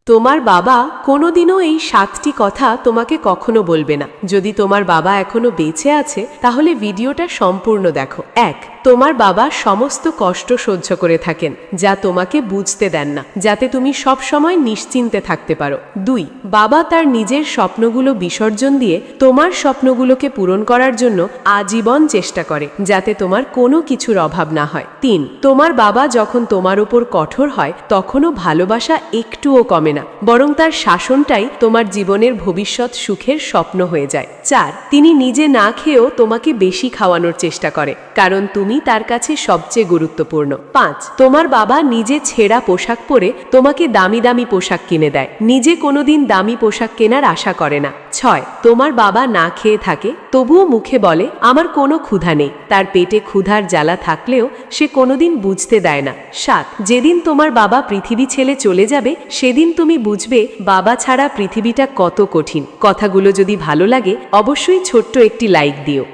তোমার বাবা কোনোদিনও এই 7টি কথা তোমাকে কখনো বলবে না। যদি তোমার বাবা এখনো বেঁচে আছে তাহলে ভিডিওটা সম্পূর্ণ দেখো। 1. তোমার বাবা সমস্ত কষ্ট সহ্য করে থাকেন যা তোমাকে বুঝতে দেন না, যাতে তুমি সব সময় নিশ্চিন্তে থাকতে পারো। 2. বাবা তার নিজের স্বপ্নগুলো বিসর্জন দিয়ে তোমার স্বপ্নগুলোকে পূরণ করার জন্য আজীবন চেষ্টা করে, যাতে তোমার কোনো কিছুর অভাব না হয়। 3. তোমার বাবা যখন তোমার উপর কঠোর হয় তখনও ভালোবাসা একটুও কমে না, বরং তার শাসনটাই তোমার জীবনের ভবিষ্যৎ সুখের স্বপ্ন হয়ে যায়। 4. তিনি নিজে না খেয়েও তোমাকে বেশি খাওয়ানোর চেষ্টা করে, কারণ তুমি তার কাছে সবচেয়ে গুরুত্বপূর্ণ। 5. তোমার বাবা নিজে ছেঁড়া পোশাক পরে তোমাকে দামি দামি পোশাক কিনে দেয়, নিজে কোনোদিন দামি পোশাক কেনার আশা করে না। 6. তোমার বাবা না খেয়ে থাকে তবুও মুখে বলে আমার কোনো ক্ষুধা নেই, তার পেটে ক্ষুধার জ্বালা থাকলেও সে কোনোদিন বুঝতে দেয় না। 7. যেদিন তোমার বাবা পৃথিবী ছেড়ে চলে যাবে সেদিন তুমি বুঝবে বাবা ছাড়া পৃথিবীটা কত কঠিন। কথাগুলো যদি ভালো লাগে অবশ্যই ছোট্ট একটি লাইক দিও।